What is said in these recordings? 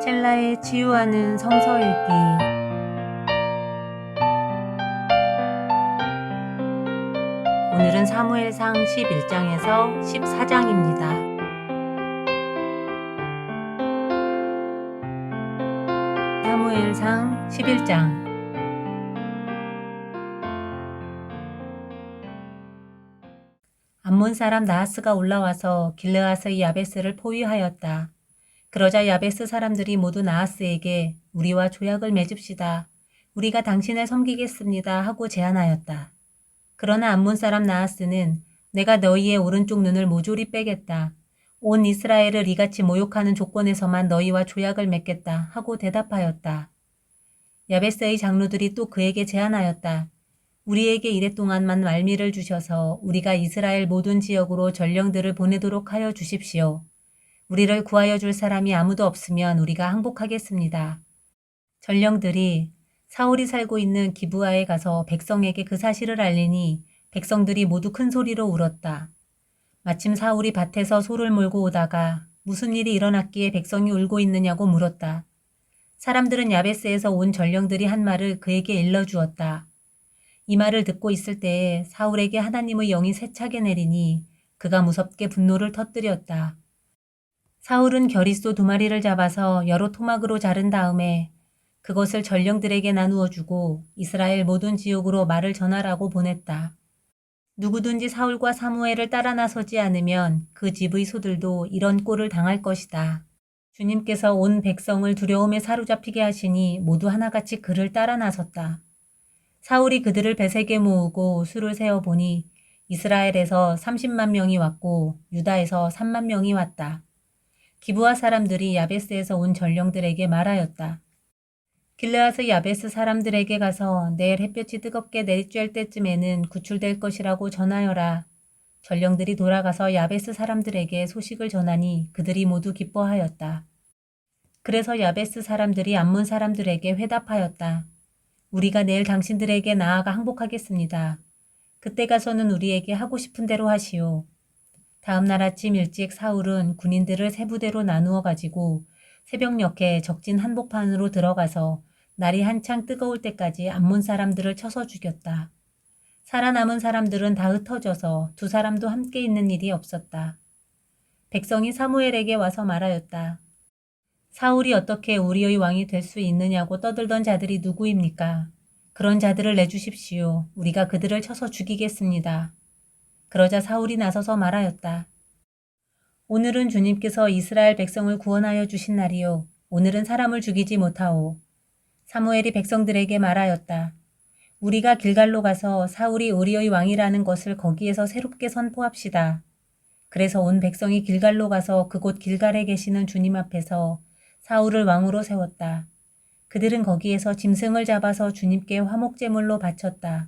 첼라에 치유하는 성서 읽기. 오늘은 사무엘상 11장에서 14장입니다. 사무엘상 11장. 암몬 사람 나하스가 올라와서 길르앗의 야베스를 포위하였다. 그러자 야베스 사람들이 모두 나하스에게 우리와 조약을 맺읍시다. 우리가 당신을 섬기겠습니다 하고 제안하였다. 그러나 암몬 사람 나하스는 내가 너희의 오른쪽 눈을 모조리 빼겠다. 온 이스라엘을 이같이 모욕하는 조건에서만 너희와 조약을 맺겠다 하고 대답하였다. 야베스의 장로들이 또 그에게 제안하였다. 우리에게 이랫동안만 말미를 주셔서 우리가 이스라엘 모든 지역으로 전령들을 보내도록 하여 주십시오. 우리를 구하여 줄 사람이 아무도 없으면 우리가 항복하겠습니다. 전령들이 사울이 살고 있는 기브아에 가서 백성에게 그 사실을 알리니 백성들이 모두 큰 소리로 울었다. 마침 사울이 밭에서 소를 몰고 오다가 무슨 일이 일어났기에 백성이 울고 있느냐고 물었다. 사람들은 야베스에서 온 전령들이 한 말을 그에게 일러주었다. 이 말을 듣고 있을 때에 사울에게 하나님의 영이 세차게 내리니 그가 무섭게 분노를 터뜨렸다. 사울은 겨릿소 2마리를 잡아서 여러 토막으로 자른 다음에 그것을 전령들에게 나누어 주고 이스라엘 모든 지역으로 말을 전하라고 보냈다. 누구든지 사울과 사무엘을 따라 나서지 않으면 그 집의 소들도 이런 꼴을 당할 것이다. 주님께서 온 백성을 두려움에 사로잡히게 하시니 모두 하나같이 그를 따라 나섰다. 사울이 그들을 베색에 모으고 수를 세어보니 이스라엘에서 30만 명이 왔고 유다에서 3만 명이 왔다. 기브아 사람들이 야베스에서 온 전령들에게 말하였다. 길르앗의 야베스 사람들에게 가서 내일 햇볕이 뜨겁게 내리쬐을 때쯤에는 구출될 것이라고 전하여라. 전령들이 돌아가서 야베스 사람들에게 소식을 전하니 그들이 모두 기뻐하였다. 그래서 야베스 사람들이 암몬 사람들에게 회답하였다. 우리가 내일 당신들에게 나아가 항복하겠습니다. 그때 가서는 우리에게 하고 싶은 대로 하시오. 다음 날 아침 일찍 사울은 군인들을 세 부대로 나누어 가지고 새벽녘에 적진 한복판으로 들어가서 날이 한창 뜨거울 때까지 암몬 사람들을 쳐서 죽였다. 살아남은 사람들은 다 흩어져서 2사람도 함께 있는 일이 없었다. 백성이 사무엘에게 와서 말하였다. 사울이 어떻게 우리의 왕이 될 수 있느냐고 떠들던 자들이 누구입니까? 그런 자들을 내주십시오. 우리가 그들을 쳐서 죽이겠습니다. 그러자 사울이 나서서 말하였다. 오늘은 주님께서 이스라엘 백성을 구원하여 주신 날이요. 오늘은 사람을 죽이지 못하오. 사무엘이 백성들에게 말하였다. 우리가 길갈로 가서 사울이 우리의 왕이라는 것을 거기에서 새롭게 선포합시다. 그래서 온 백성이 길갈로 가서 그곳 길갈에 계시는 주님 앞에서 사울을 왕으로 세웠다. 그들은 거기에서 짐승을 잡아서 주님께 화목제물로 바쳤다.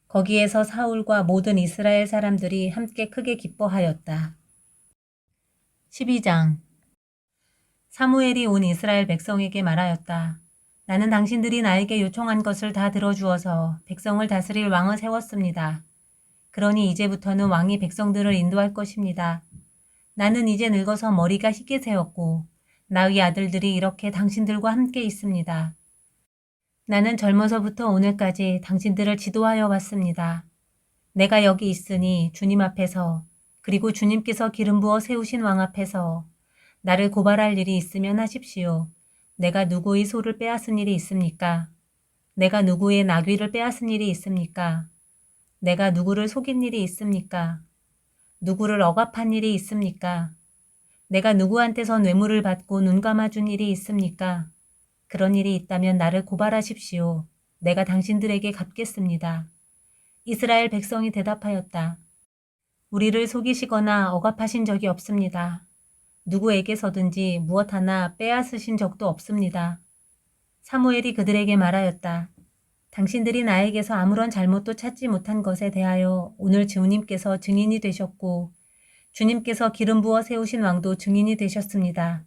거기에서 사울과 모든 이스라엘 사람들이 함께 크게 기뻐하였다. 12장. 사무엘이 온 이스라엘 백성에게 말하였다. 나는 당신들이 나에게 요청한 것을 다 들어주어서 백성을 다스릴 왕을 세웠습니다. 그러니 이제부터는 왕이 백성들을 인도할 것입니다. 나는 이제 늙어서 머리가 희게 새었고 나의 아들들이 이렇게 당신들과 함께 있습니다. 나는 젊어서부터 오늘까지 당신들을 지도하여 왔습니다. 내가 여기 있으니 주님 앞에서 그리고 주님께서 기름 부어 세우신 왕 앞에서 나를 고발할 일이 있으면 하십시오. 내가 누구의 소를 빼앗은 일이 있습니까? 내가 누구의 나귀를 빼앗은 일이 있습니까? 내가 누구를 속인 일이 있습니까? 누구를 억압한 일이 있습니까? 내가 누구한테서 뇌물을 받고 눈 감아준 일이 있습니까? 그런 일이 있다면 나를 고발하십시오. 내가 당신들에게 갚겠습니다. 이스라엘 백성이 대답하였다. 우리를 속이시거나 억압하신 적이 없습니다. 누구에게서든지 무엇 하나 빼앗으신 적도 없습니다. 사무엘이 그들에게 말하였다. 당신들이 나에게서 아무런 잘못도 찾지 못한 것에 대하여 오늘 주님께서 증인이 되셨고 주님께서 기름 부어 세우신 왕도 증인이 되셨습니다.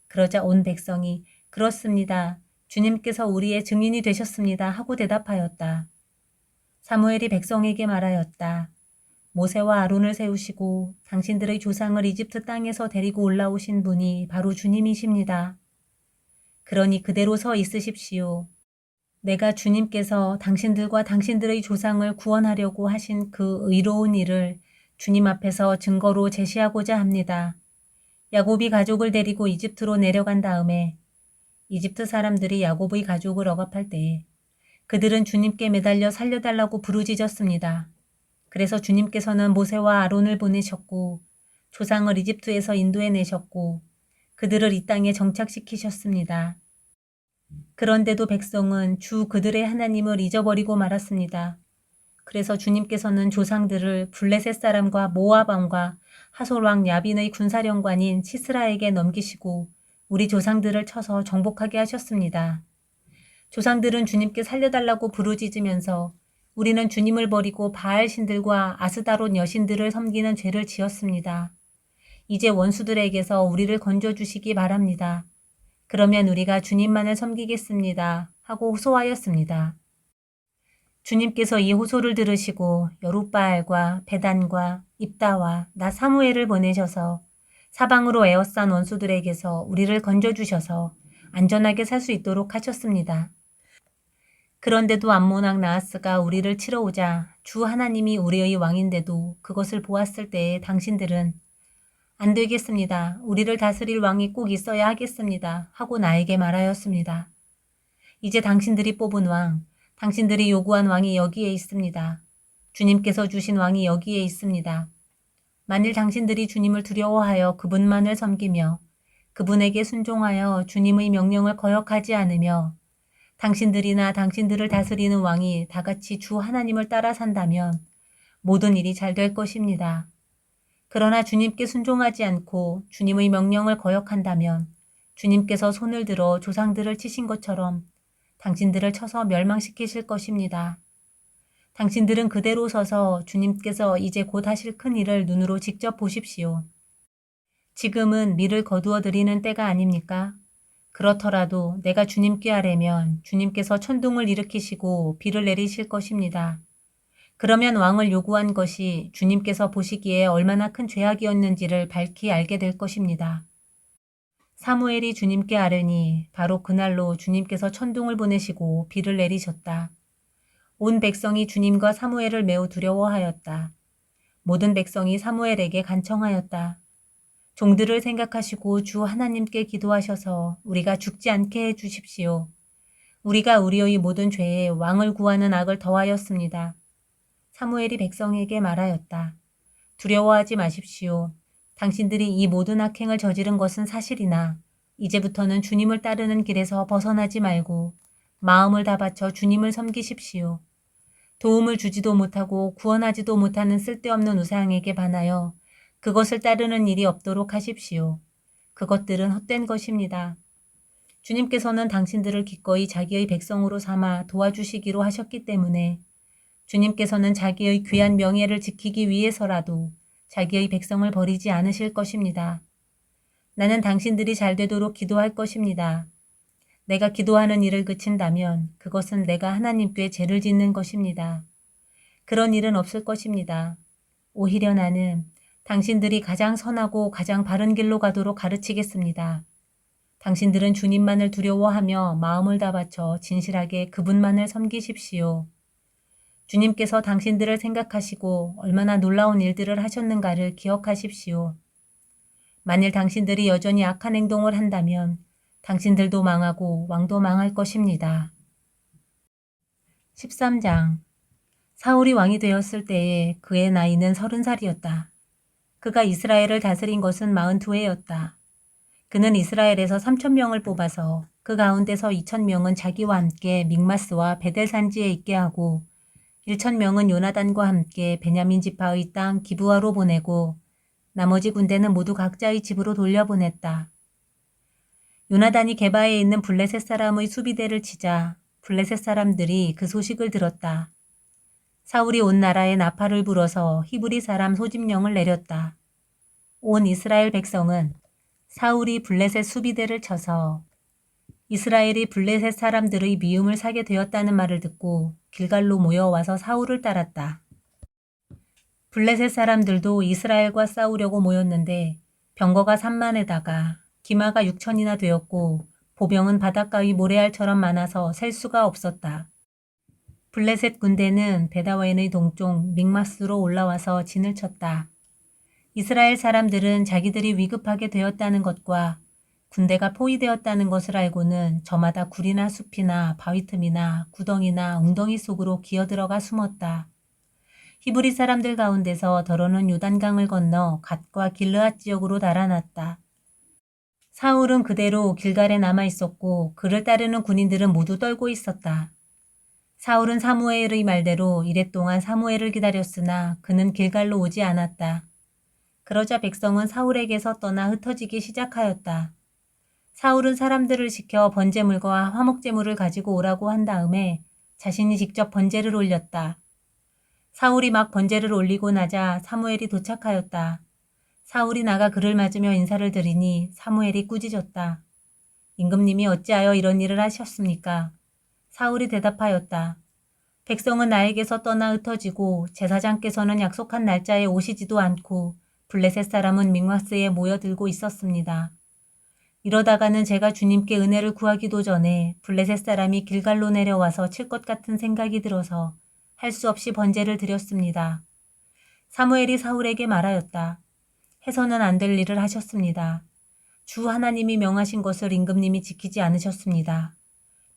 그러자 온 백성이 그렇습니다. 주님께서 우리의 증인이 되셨습니다 하고 대답하였다. 사무엘이 백성에게 말하였다. 모세와 아론을 세우시고 당신들의 조상을 이집트 땅에서 데리고 올라오신 분이 바로 주님이십니다. 그러니 그대로 서 있으십시오. 내가 주님께서 당신들과 당신들의 조상을 구원하려고 하신 그 의로운 일을 주님 앞에서 증거로 제시하고자 합니다. 야곱이 가족을 데리고 이집트로 내려간 다음에 이집트 사람들이 야곱의 가족을 억압할 때 그들은 주님께 매달려 살려달라고 부르짖었습니다. 그래서 주님께서는 모세와 아론을 보내셨고 조상을 이집트에서 인도해내셨고 그들을 이 땅에 정착시키셨습니다. 그런데도 백성은 주 그들의 하나님을 잊어버리고 말았습니다. 그래서 주님께서는 조상들을 블레셋 사람과 모압 왕과 하솔 왕 야빈의 군사령관인 시스라에게 넘기시고 우리 조상들을 쳐서 정복하게 하셨습니다. 조상들은 주님께 살려달라고 부르짖으면서 우리는 주님을 버리고 바알 신들과 아스다롯 여신들을 섬기는 죄를 지었습니다. 이제 원수들에게서 우리를 건져주시기 바랍니다. 그러면 우리가 주님만을 섬기겠습니다. 하고 호소하였습니다. 주님께서 이 호소를 들으시고 여룻바알과 베단과 입다와 나 사무엘을 보내셔서 사방으로 에워싼 원수들에게서 우리를 건져주셔서 안전하게 살 수 있도록 하셨습니다. 그런데도 암몬 왕 나하스가 우리를 치러 오자 주 하나님이 우리의 왕인데도 그것을 보았을 때에 당신들은 안 되겠습니다. 우리를 다스릴 왕이 꼭 있어야 하겠습니다. 하고 나에게 말하였습니다. 이제 당신들이 뽑은 왕, 당신들이 요구한 왕이 여기에 있습니다. 주님께서 주신 왕이 여기에 있습니다. 만일 당신들이 주님을 두려워하여 그분만을 섬기며 그분에게 순종하여 주님의 명령을 거역하지 않으며 당신들이나 당신들을 다스리는 왕이 다 같이 주 하나님을 따라 산다면 모든 일이 잘 될 것입니다. 그러나 주님께 순종하지 않고 주님의 명령을 거역한다면 주님께서 손을 들어 조상들을 치신 것처럼 당신들을 쳐서 멸망시키실 것입니다. 당신들은 그대로 서서 주님께서 이제 곧 하실 큰 일을 눈으로 직접 보십시오. 지금은 밀을 거두어 드리는 때가 아닙니까? 그렇더라도 내가 주님께 하려면 주님께서 천둥을 일으키시고 비를 내리실 것입니다. 그러면 왕을 요구한 것이 주님께서 보시기에 얼마나 큰 죄악이었는지를 밝히 알게 될 것입니다. 사무엘이 주님께 아뢰니 바로 그날로 주님께서 천둥을 보내시고 비를 내리셨다. 온 백성이 주님과 사무엘을 매우 두려워하였다. 모든 백성이 사무엘에게 간청하였다. 종들을 생각하시고 주 하나님께 기도하셔서 우리가 죽지 않게 해 주십시오. 우리가 우리의 모든 죄에 왕을 구하는 악을 더하였습니다. 사무엘이 백성에게 말하였다. 두려워하지 마십시오. 당신들이 이 모든 악행을 저지른 것은 사실이나 이제부터는 주님을 따르는 길에서 벗어나지 말고 마음을 다 바쳐 주님을 섬기십시오. 도움을 주지도 못하고 구원하지도 못하는 쓸데없는 우상에게 반하여 그것을 따르는 일이 없도록 하십시오. 그것들은 헛된 것입니다. 주님께서는 당신들을 기꺼이 자기의 백성으로 삼아 도와주시기로 하셨기 때문에 주님께서는 자기의 귀한 명예를 지키기 위해서라도 자기의 백성을 버리지 않으실 것입니다. 나는 당신들이 잘 되도록 기도할 것입니다. 내가 기도하는 일을 그친다면 그것은 내가 하나님께 죄를 짓는 것입니다. 그런 일은 없을 것입니다. 오히려 나는 당신들이 가장 선하고 가장 바른 길로 가도록 가르치겠습니다. 당신들은 주님만을 두려워하며 마음을 다 바쳐 진실하게 그분만을 섬기십시오. 주님께서 당신들을 생각하시고 얼마나 놀라운 일들을 하셨는가를 기억하십시오. 만일 당신들이 여전히 악한 행동을 한다면 당신들도 망하고 왕도 망할 것입니다. 13장 사울이 왕이 되었을 때에 그의 나이는 30살이었다. 그가 이스라엘을 다스린 것은 42해였다. 그는 이스라엘에서 3,000명을 뽑아서 그 가운데서 2,000명은 자기와 함께 믹마스와 베델 산지에 있게 하고 1,000명은 요나단과 함께 베냐민 지파의 땅 기브아로 보내고 나머지 군대는 모두 각자의 집으로 돌려보냈다. 요나단이 게바에 있는 블레셋 사람의 수비대를 치자 블레셋 사람들이 그 소식을 들었다. 사울이 온 나라에 나팔을 불어서 히브리 사람 소집령을 내렸다. 온 이스라엘 백성은 사울이 블레셋 수비대를 쳐서 이스라엘이 블레셋 사람들의 미움을 사게 되었다는 말을 듣고 길갈로 모여와서 사울을 따랐다. 블레셋 사람들도 이스라엘과 싸우려고 모였는데 병거가 3만에다가 기마가 6천이나 되었고 보병은 바닷가 위 모래알처럼 많아서 셀 수가 없었다. 블레셋 군대는 베다웬의 동쪽 믹마스로 올라와서 진을 쳤다. 이스라엘 사람들은 자기들이 위급하게 되었다는 것과 군대가 포위되었다는 것을 알고는 저마다 굴이나 숲이나 바위 틈이나 구덩이나 웅덩이 속으로 기어들어가 숨었다. 히브리 사람들 가운데서 더러는 요단강을 건너 갓과 길르앗 지역으로 달아났다. 사울은 그대로 길갈에 남아 있었고 그를 따르는 군인들은 모두 떨고 있었다. 사울은 사무엘의 말대로 이랫동안 사무엘을 기다렸으나 그는 길갈로 오지 않았다. 그러자 백성은 사울에게서 떠나 흩어지기 시작하였다. 사울은 사람들을 시켜 번제물과 화목제물을 가지고 오라고 한 다음에 자신이 직접 번제를 올렸다. 사울이 막 번제를 올리고 나자 사무엘이 도착하였다. 사울이 나가 그를 맞으며 인사를 드리니 사무엘이 꾸짖었다. 임금님이 어찌하여 이런 일을 하셨습니까? 사울이 대답하였다. 백성은 나에게서 떠나 흩어지고 제사장께서는 약속한 날짜에 오시지도 않고 블레셋 사람은 믹마스에 모여들고 있었습니다. 이러다가는 제가 주님께 은혜를 구하기도 전에 블레셋 사람이 길갈로 내려와서 칠 것 같은 생각이 들어서 할 수 없이 번제를 드렸습니다. 사무엘이 사울에게 말하였다. 해서는 안 될 일을 하셨습니다. 주 하나님이 명하신 것을 임금님이 지키지 않으셨습니다.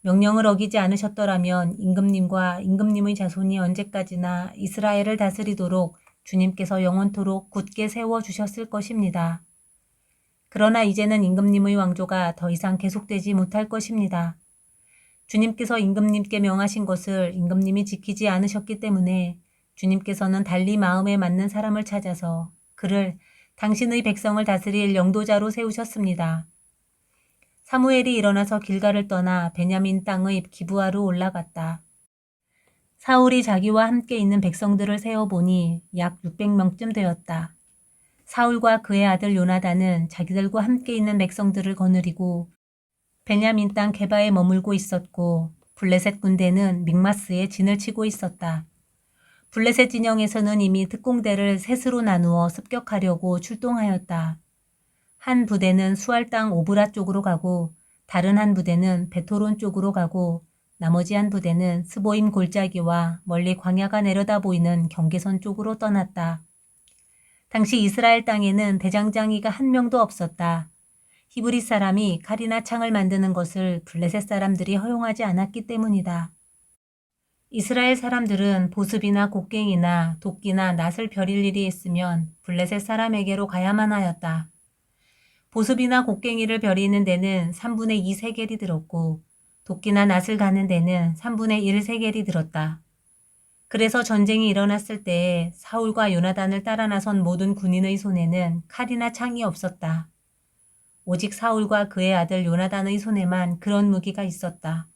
명령을 어기지 않으셨더라면 임금님과 임금님의 자손이 언제까지나 이스라엘을 다스리도록 주님께서 영원토록 굳게 세워주셨을 것입니다. 그러나 이제는 임금님의 왕조가 더 이상 계속되지 못할 것입니다. 주님께서 임금님께 명하신 것을 임금님이 지키지 않으셨기 때문에 주님께서는 달리 마음에 맞는 사람을 찾아서 그를 당신의 백성을 다스릴 영도자로 세우셨습니다. 사무엘이 일어나서 길갈을 떠나 베냐민 땅의 기브아로 올라갔다. 사울이 자기와 함께 있는 백성들을 세어보니 약 600명쯤 되었다. 사울과 그의 아들 요나단은 자기들과 함께 있는 백성들을 거느리고 베냐민 땅 게바에 머물고 있었고 블레셋 군대는 믹마스에 진을 치고 있었다. 블레셋 진영에서는 이미 특공대를 셋으로 나누어 습격하려고 출동하였다. 한 부대는 수알 땅 오브라 쪽으로 가고 다른 한 부대는 베토론 쪽으로 가고 나머지 한 부대는 스보임 골짜기와 멀리 광야가 내려다 보이는 경계선 쪽으로 떠났다. 당시 이스라엘 땅에는 대장장이가 한 명도 없었다. 히브리 사람이 칼이나 창을 만드는 것을 블레셋 사람들이 허용하지 않았기 때문이다. 이스라엘 사람들은 보습이나 곡괭이나 도끼나 낫을 벼릴 일이 있으면 블레셋 사람에게로 가야만 하였다. 보습이나 곡괭이를 벼리는 데는 3분의 2 세겔이 들었고 도끼나 낫을 가는 데는 3분의 1 세겔이 들었다. 그래서 전쟁이 일어났을 때에 사울과 요나단을 따라 나선 모든 군인의 손에는 칼이나 창이 없었다. 오직 사울과 그의 아들 요나단의 손에만 그런 무기가 있었다.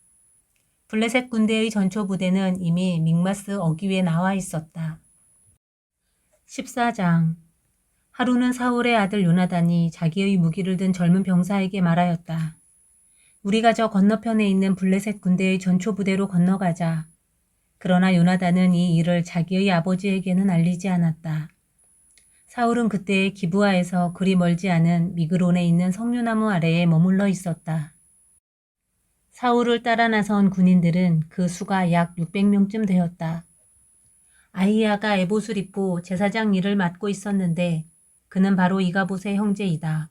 블레셋 군대의 전초 부대는 이미 믹마스 어귀에 나와 있었다. 14장. 하루는 사울의 아들 요나단이 자기의 무기를 든 젊은 병사에게 말하였다. 우리가 저 건너편에 있는 블레셋 군대의 전초 부대로 건너가자. 그러나 요나단은 이 일을 자기의 아버지에게는 알리지 않았다. 사울은 그때 기브아에서 그리 멀지 않은 미그론에 있는 석류나무 아래에 머물러 있었다. 사울을 따라 나선 군인들은 그 수가 약 600명쯤 되었다. 아히야가 에봇을 입고 제사장 일을 맡고 있었는데 그는 바로 이가봇의 형제이다.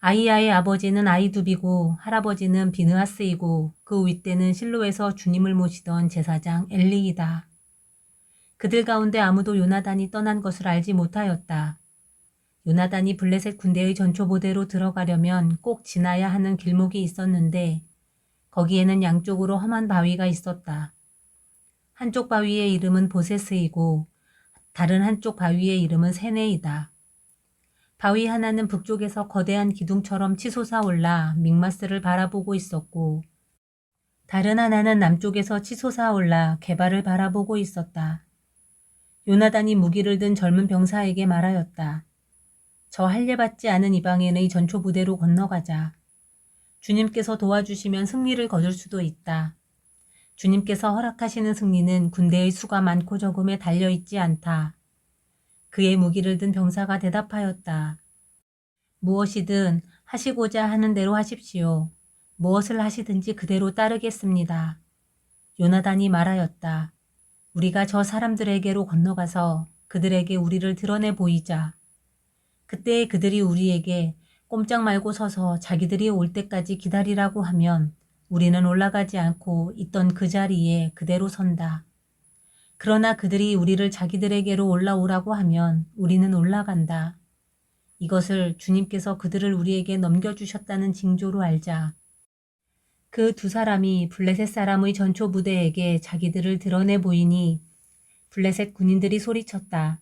아히야의 아버지는 아히두비고 할아버지는 비느하스이고 그 윗대는 실로에서 주님을 모시던 제사장 엘리이다. 그들 가운데 아무도 요나단이 떠난 것을 알지 못하였다. 요나단이 블레셋 군대의 전초부대로 들어가려면 꼭 지나야 하는 길목이 있었는데 거기에는 양쪽으로 험한 바위가 있었다. 한쪽 바위의 이름은 보세스이고 다른 한쪽 바위의 이름은 세네이다. 바위 하나는 북쪽에서 거대한 기둥처럼 치솟아 올라 믹마스를 바라보고 있었고 다른 하나는 남쪽에서 치솟아 올라 게바를 바라보고 있었다. 요나단이 무기를 든 젊은 병사에게 말하였다. 저 할례받지 않은 이방인의 전초 부대로 건너가자. 주님께서 도와주시면 승리를 거둘 수도 있다. 주님께서 허락하시는 승리는 군대의 수가 많고 적음에 달려있지 않다. 그의 무기를 든 병사가 대답하였다. 무엇이든 하시고자 하는 대로 하십시오. 무엇을 하시든지 그대로 따르겠습니다. 요나단이 말하였다. 우리가 저 사람들에게로 건너가서 그들에게 우리를 드러내 보이자. 그때 그들이 우리에게 꼼짝 말고 서서 자기들이 올 때까지 기다리라고 하면 우리는 올라가지 않고 있던 그 자리에 그대로 선다. 그러나 그들이 우리를 자기들에게로 올라오라고 하면 우리는 올라간다. 이것을 주님께서 그들을 우리에게 넘겨주셨다는 징조로 알자. 그 두 사람이 블레셋 사람의 전초 부대에게 자기들을 드러내 보이니 블레셋 군인들이 소리쳤다.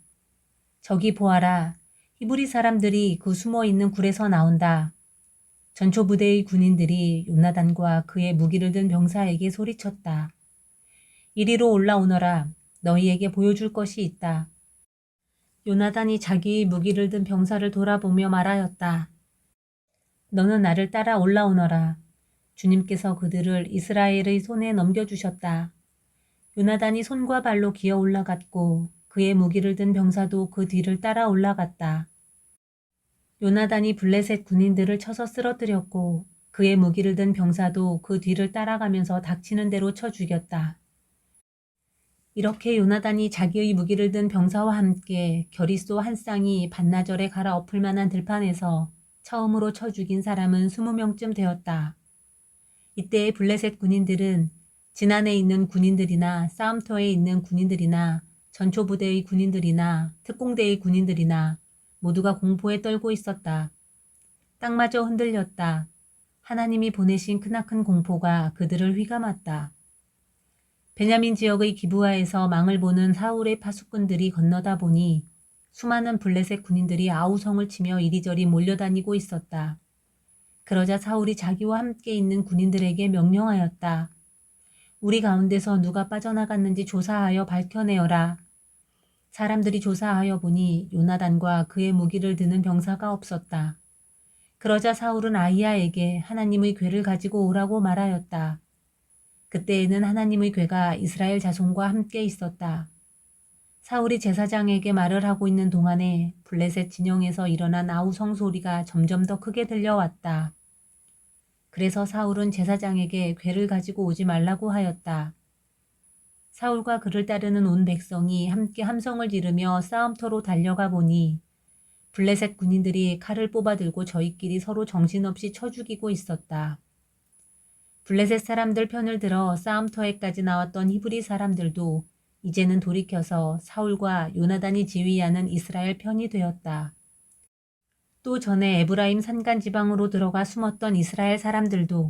저기 보아라. 히브리 사람들이 그 숨어있는 굴에서 나온다. 전초 부대의 군인들이 요나단과 그의 무기를 든 병사에게 소리쳤다. 이리로 올라오너라. 너희에게 보여줄 것이 있다. 요나단이 자기의 무기를 든 병사를 돌아보며 말하였다. 너는 나를 따라 올라오너라. 주님께서 그들을 이스라엘의 손에 넘겨주셨다. 요나단이 손과 발로 기어 올라갔고 그의 무기를 든 병사도 그 뒤를 따라 올라갔다. 요나단이 블레셋 군인들을 쳐서 쓰러뜨렸고 그의 무기를 든 병사도 그 뒤를 따라가면서 닥치는 대로 쳐 죽였다. 이렇게 요나단이 자기의 무기를 든 병사와 함께 겨리소 한 쌍이 반나절에 갈아엎을 만한 들판에서 처음으로 쳐 죽인 사람은 20명쯤 되었다. 이때 블레셋 군인들은 진안에 있는 군인들이나 싸움터에 있는 군인들이나 전초부대의 군인들이나 특공대의 군인들이나 모두가 공포에 떨고 있었다. 땅마저 흔들렸다. 하나님이 보내신 크나큰 공포가 그들을 휘감았다. 베냐민 지역의 기브아에서 망을 보는 사울의 파수꾼들이 건너다 보니 수많은 블레셋 군인들이 아우성을 치며 이리저리 몰려다니고 있었다. 그러자 사울이 자기와 함께 있는 군인들에게 명령하였다. 우리 가운데서 누가 빠져나갔는지 조사하여 밝혀내어라. 사람들이 조사하여 보니 요나단과 그의 무기를 드는 병사가 없었다. 그러자 사울은 아히야에게 하나님의 궤를 가지고 오라고 말하였다. 그때에는 하나님의 궤가 이스라엘 자손과 함께 있었다. 사울이 제사장에게 말을 하고 있는 동안에 블레셋 진영에서 일어난 아우성 소리가 점점 더 크게 들려왔다. 그래서 사울은 제사장에게 궤를 가지고 오지 말라고 하였다. 사울과 그를 따르는 온 백성이 함께 함성을 지르며 싸움터로 달려가 보니 블레셋 군인들이 칼을 뽑아들고 저희끼리 서로 정신없이 쳐 죽이고 있었다. 블레셋 사람들 편을 들어 싸움터에까지 나왔던 히브리 사람들도 이제는 돌이켜서 사울과 요나단이 지휘하는 이스라엘 편이 되었다. 또 전에 에브라임 산간 지방으로 들어가 숨었던 이스라엘 사람들도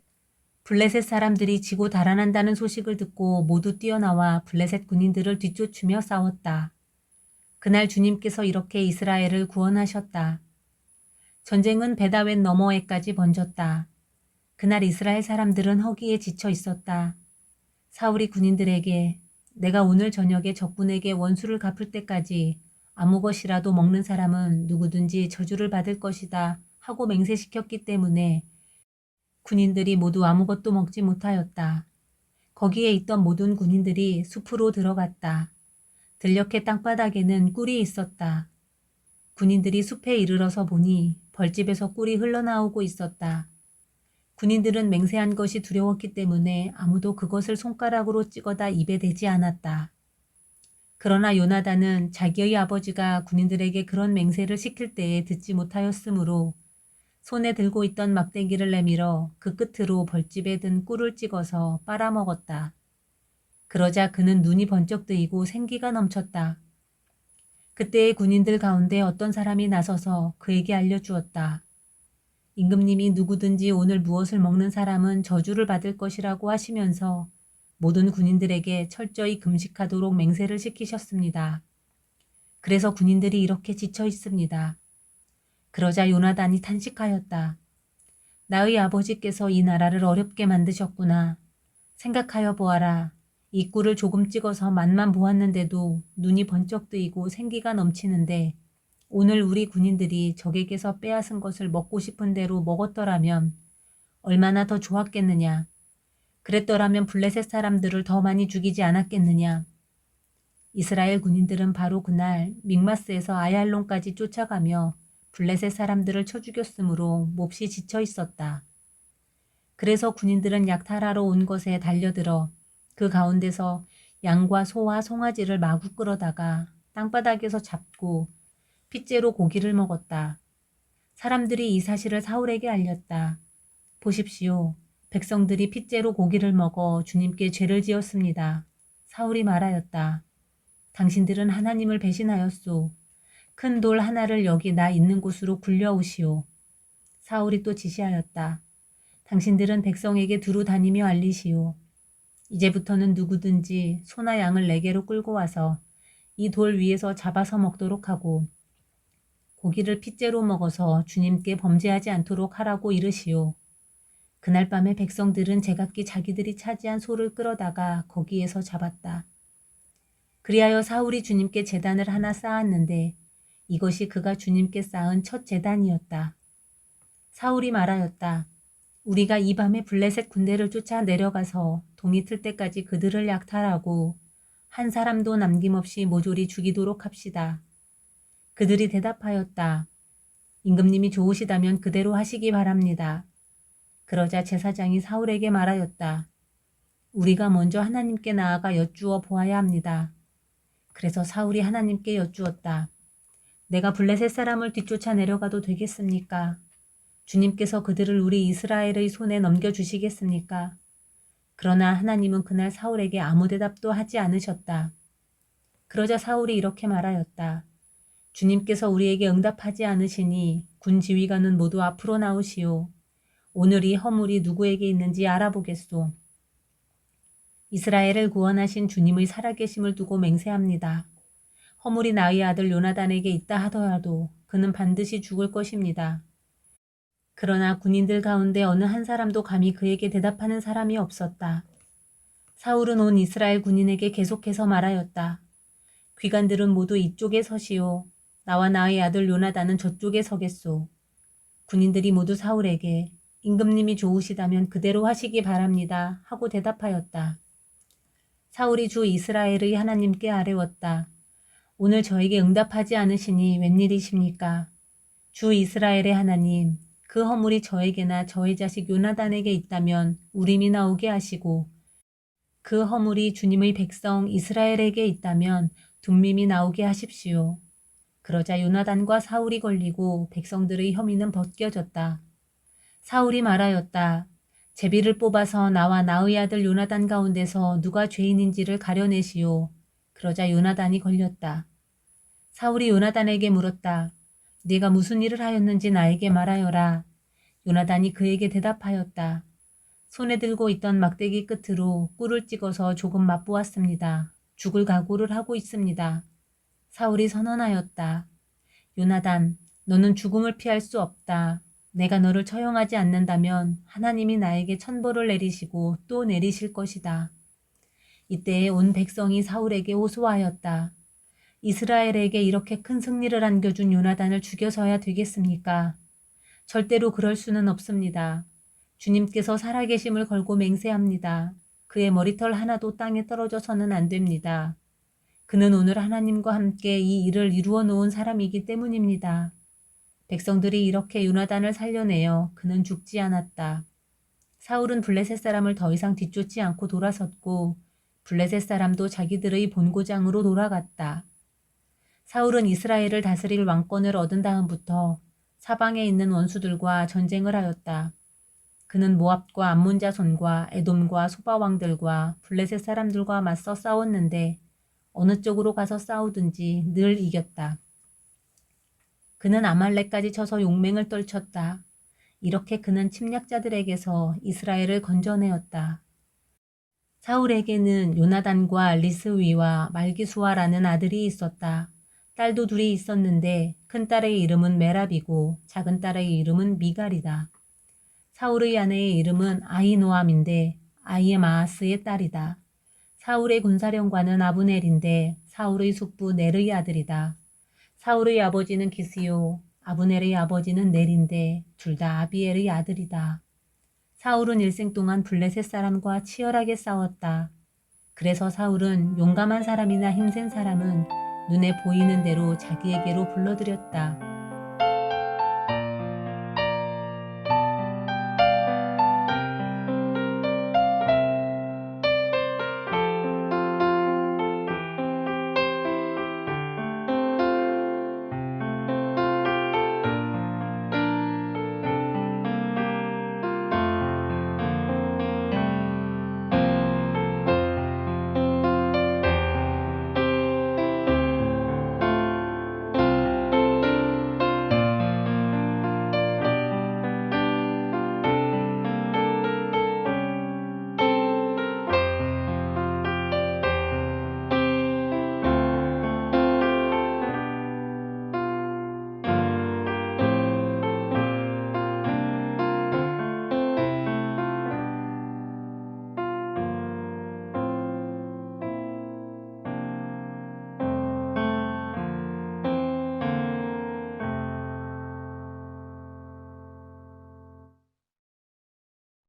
블레셋 사람들이 지고 달아난다는 소식을 듣고 모두 뛰어나와 블레셋 군인들을 뒤쫓으며 싸웠다. 그날 주님께서 이렇게 이스라엘을 구원하셨다. 전쟁은 베다웬 너머에까지 번졌다. 그날 이스라엘 사람들은 허기에 지쳐 있었다. 사울이 군인들에게 내가 오늘 저녁에 적군에게 원수를 갚을 때까지 아무 것이라도 먹는 사람은 누구든지 저주를 받을 것이다 하고 맹세시켰기 때문에 군인들이 모두 아무것도 먹지 못하였다. 거기에 있던 모든 군인들이 숲으로 들어갔다. 들녘의 땅바닥에는 꿀이 있었다. 군인들이 숲에 이르러서 보니 벌집에서 꿀이 흘러나오고 있었다. 군인들은 맹세한 것이 두려웠기 때문에 아무도 그것을 손가락으로 찍어다 입에 대지 않았다. 그러나 요나단은 자기의 아버지가 군인들에게 그런 맹세를 시킬 때에 듣지 못하였으므로 손에 들고 있던 막대기를 내밀어 그 끝으로 벌집에 든 꿀을 찍어서 빨아먹었다. 그러자 그는 눈이 번쩍 뜨이고 생기가 넘쳤다. 그때의 군인들 가운데 어떤 사람이 나서서 그에게 알려주었다. 임금님이 누구든지 오늘 무엇을 먹는 사람은 저주를 받을 것이라고 하시면서 모든 군인들에게 철저히 금식하도록 맹세를 시키셨습니다. 그래서 군인들이 이렇게 지쳐 있습니다. 그러자 요나단이 탄식하였다. 나의 아버지께서 이 나라를 어렵게 만드셨구나. 생각하여 보아라. 이 꿀을 조금 찍어서 맛만 보았는데도 눈이 번쩍 뜨이고 생기가 넘치는데 오늘 우리 군인들이 적에게서 빼앗은 것을 먹고 싶은 대로 먹었더라면 얼마나 더 좋았겠느냐. 그랬더라면 블레셋 사람들을 더 많이 죽이지 않았겠느냐. 이스라엘 군인들은 바로 그날 믹마스에서 아얄론까지 쫓아가며 블레셋 사람들을 쳐 죽였으므로 몹시 지쳐 있었다. 그래서 군인들은 약탈하러 온 것에 달려들어 그 가운데서 양과 소와 송아지를 마구 끌어다가 땅바닥에서 잡고 핏째로 고기를 먹었다. 사람들이 이 사실을 사울에게 알렸다. 보십시오. 백성들이 핏째로 고기를 먹어 주님께 죄를 지었습니다. 사울이 말하였다. 당신들은 하나님을 배신하였소. 큰 돌 하나를 여기 나 있는 곳으로 굴려오시오. 사울이 또 지시하였다. 당신들은 백성에게 두루 다니며 알리시오. 이제부터는 누구든지 소나 양을 내게로 끌고 와서 이 돌 위에서 잡아서 먹도록 하고 고기를 핏째로 먹어서 주님께 범죄하지 않도록 하라고 이르시오. 그날 밤에 백성들은 제각기 자기들이 차지한 소를 끌어다가 거기에서 잡았다. 그리하여 사울이 주님께 제단을 하나 쌓았는데 이것이 그가 주님께 쌓은 첫 제단이었다. 사울이 말하였다. 우리가 이 밤에 블레셋 군대를 쫓아 내려가서 동이 틀 때까지 그들을 약탈하고 한 사람도 남김없이 모조리 죽이도록 합시다. 그들이 대답하였다. 임금님이 좋으시다면 그대로 하시기 바랍니다. 그러자 제사장이 사울에게 말하였다. 우리가 먼저 하나님께 나아가 여쭈어 보아야 합니다. 그래서 사울이 하나님께 여쭈었다. 내가 블레셋 사람을 뒤쫓아 내려가도 되겠습니까? 주님께서 그들을 우리 이스라엘의 손에 넘겨주시겠습니까? 그러나 하나님은 그날 사울에게 아무 대답도 하지 않으셨다. 그러자 사울이 이렇게 말하였다. 주님께서 우리에게 응답하지 않으시니 군 지휘관은 모두 앞으로 나오시오. 오늘 이 허물이 누구에게 있는지 알아보겠소. 이스라엘을 구원하신 주님의 살아계심을 두고 맹세합니다. 허물이 나의 아들 요나단에게 있다 하더라도 그는 반드시 죽을 것입니다. 그러나 군인들 가운데 어느 한 사람도 감히 그에게 대답하는 사람이 없었다. 사울은 온 이스라엘 군인에게 계속해서 말하였다. 귀관들은 모두 이쪽에 서시오. 나와 나의 아들 요나단은 저쪽에 서겠소. 군인들이 모두 사울에게 임금님이 좋으시다면 그대로 하시기 바랍니다 하고 대답하였다. 사울이 주 이스라엘의 하나님께 아뢰었다. 오늘 저에게 응답하지 않으시니 웬일이십니까? 주 이스라엘의 하나님, 그 허물이 저에게나 저의 자식 요나단에게 있다면 우림이 나오게 하시고 그 허물이 주님의 백성 이스라엘에게 있다면 둠밈이 나오게 하십시오. 그러자 요나단과 사울이 걸리고 백성들의 혐의는 벗겨졌다. 사울이 말하였다. 제비를 뽑아서 나와 나의 아들 요나단 가운데서 누가 죄인인지를 가려내시오. 그러자 요나단이 걸렸다. 사울이 요나단에게 물었다. 네가 무슨 일을 하였는지 나에게 말하여라. 요나단이 그에게 대답하였다. 손에 들고 있던 막대기 끝으로 꿀을 찍어서 조금 맛보았습니다. 죽을 각오를 하고 있습니다. 사울이 선언하였다. 요나단, 너는 죽음을 피할 수 없다. 내가 너를 처형하지 않는다면 하나님이 나에게 천벌을 내리시고 또 내리실 것이다. 이때에 온 백성이 사울에게 호소하였다. 이스라엘에게 이렇게 큰 승리를 안겨준 요나단을 죽여서야 되겠습니까? 절대로 그럴 수는 없습니다. 주님께서 살아계심을 걸고 맹세합니다. 그의 머리털 하나도 땅에 떨어져서는 안 됩니다. 그는 오늘 하나님과 함께 이 일을 이루어 놓은 사람이기 때문입니다. 백성들이 이렇게 요나단을 살려내어 그는 죽지 않았다. 사울은 블레셋 사람을 더 이상 뒤쫓지 않고 돌아섰고 블레셋 사람도 자기들의 본고장으로 돌아갔다. 사울은 이스라엘을 다스릴 왕권을 얻은 다음부터 사방에 있는 원수들과 전쟁을 하였다. 그는 모압과 암몬 자손과 에돔과 소바 왕들과 블레셋 사람들과 맞서 싸웠는데 어느 쪽으로 가서 싸우든지 늘 이겼다. 그는 아말렉까지 쳐서 용맹을 떨쳤다. 이렇게 그는 침략자들에게서 이스라엘을 건져내었다. 사울에게는 요나단과 리스위와 말기수아라는 아들이 있었다. 딸도 둘이 있었는데 큰 딸의 이름은 메랍이고 작은 딸의 이름은 미갈이다. 사울의 아내의 이름은 아히노암인데 아히마아스의 딸이다. 사울의 군사령관은 아브넬인데 사울의 숙부 넬의 아들이다. 사울의 아버지는 기스요, 아브넬의 아버지는 넬인데 둘 다 아비엘의 아들이다. 사울은 일생 동안 블레셋 사람과 치열하게 싸웠다. 그래서 사울은 용감한 사람이나 힘센 사람은 눈에 보이는 대로 자기에게로 불러들였다.